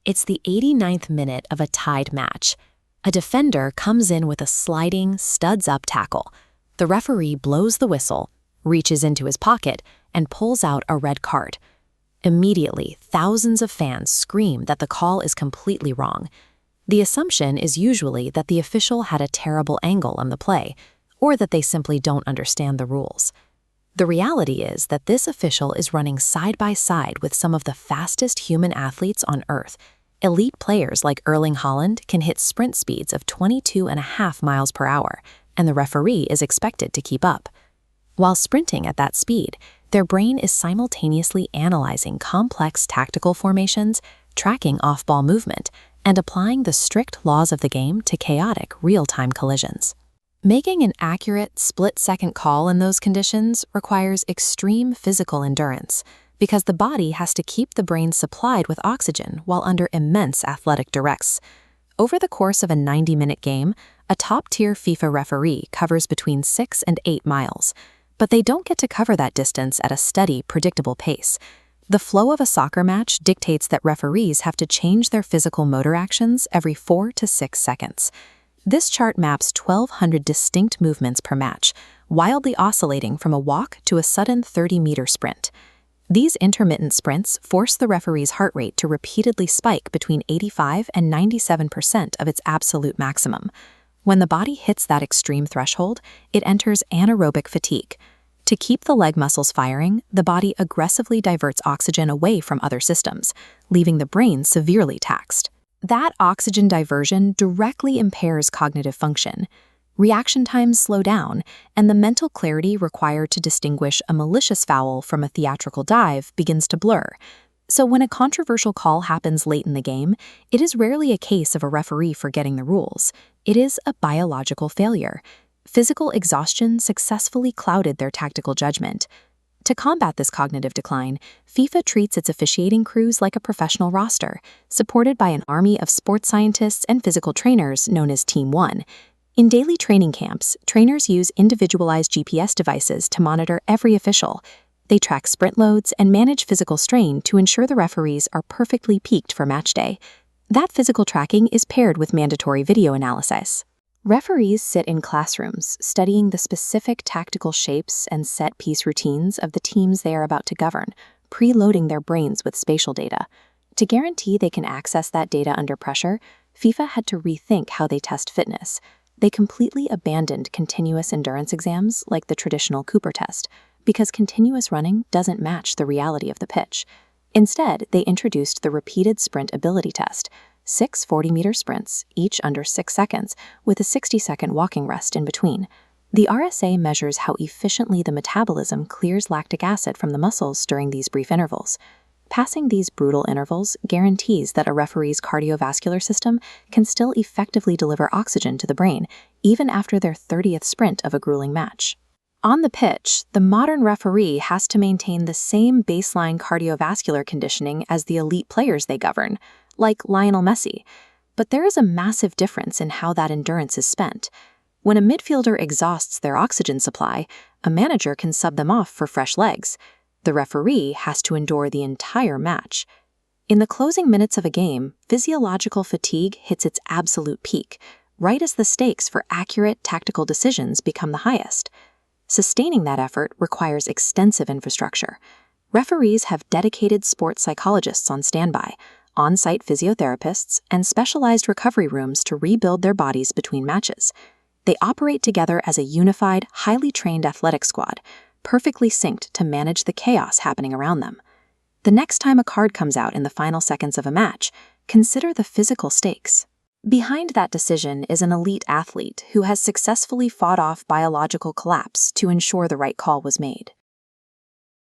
It's the 89th minute of a tied match. A defender comes in with a sliding, studs-up tackle. The referee blows the whistle, reaches into his pocket, and pulls out a red card. Immediately, thousands of fans scream that the call is completely wrong. The assumption is usually that the official had a terrible angle on the play, or that they simply don't understand the rules. The reality is that this official is running side by side with some of the fastest human athletes on Earth. Elite players like Erling Haaland can hit sprint speeds of 22.5 miles per hour, and the referee is expected to keep up. While sprinting at that speed, their brain is simultaneously analyzing complex tactical formations, tracking off-ball movement, and applying the strict laws of the game to chaotic real-time collisions. Making an accurate, split-second call in those conditions requires extreme physical endurance, because the body has to keep the brain supplied with oxygen while under immense athletic duress. Over the course of a 90-minute game, a top-tier FIFA referee covers between 6 and 8 miles, but they don't get to cover that distance at a steady, predictable pace. The flow of a soccer match dictates that referees have to change their physical motor actions every 4 to 6 seconds. This chart maps 1,200 distinct movements per match, wildly oscillating from a walk to a sudden 30-meter sprint. These intermittent sprints force the referee's heart rate to repeatedly spike between 85 and 97% of its absolute maximum. When the body hits that extreme threshold, it enters anaerobic fatigue. To keep the leg muscles firing, the body aggressively diverts oxygen away from other systems, leaving the brain severely taxed. That oxygen diversion directly impairs cognitive function. Reaction times slow down, and the mental clarity required to distinguish a malicious foul from a theatrical dive begins to blur. So when a controversial call happens late in the game, it is rarely a case of a referee forgetting the rules. It is a biological failure. Physical exhaustion successfully clouded their tactical judgment. To combat this cognitive decline, FIFA treats its officiating crews like a professional roster, supported by an army of sports scientists and physical trainers known as Team 1. In daily training camps, trainers use individualized GPS devices to monitor every official. They track sprint loads and manage physical strain to ensure the referees are perfectly peaked for match day. That physical tracking is paired with mandatory video analysis. Referees sit in classrooms studying the specific tactical shapes and set-piece routines of the teams they are about to govern, preloading their brains with spatial data. To guarantee they can access that data under pressure, FIFA had to rethink how they test fitness. They completely abandoned continuous endurance exams like the traditional Cooper test, because continuous running doesn't match the reality of the pitch. Instead, they introduced the repeated sprint ability test, 6 40-meter sprints, each under 6 seconds, with a 60-second walking rest in between. The RSA measures how efficiently the metabolism clears lactic acid from the muscles during these brief intervals. Passing these brutal intervals guarantees that a referee's cardiovascular system can still effectively deliver oxygen to the brain, even after their 30th sprint of a grueling match. On the pitch, the modern referee has to maintain the same baseline cardiovascular conditioning as the elite players they govern, like Lionel Messi. But there is a massive difference in how that endurance is spent. When a midfielder exhausts their oxygen supply, a manager can sub them off for fresh legs. The referee has to endure the entire match. In the closing minutes of a game, physiological fatigue hits its absolute peak, right as the stakes for accurate tactical decisions become the highest. Sustaining that effort requires extensive infrastructure. Referees have dedicated sports psychologists on standby, on-site physiotherapists, and specialized recovery rooms to rebuild their bodies between matches. They operate together as a unified, highly trained athletic squad, perfectly synced to manage the chaos happening around them. The next time a card comes out in the final seconds of a match, consider the physical stakes. Behind that decision is an elite athlete who has successfully fought off biological collapse to ensure the right call was made.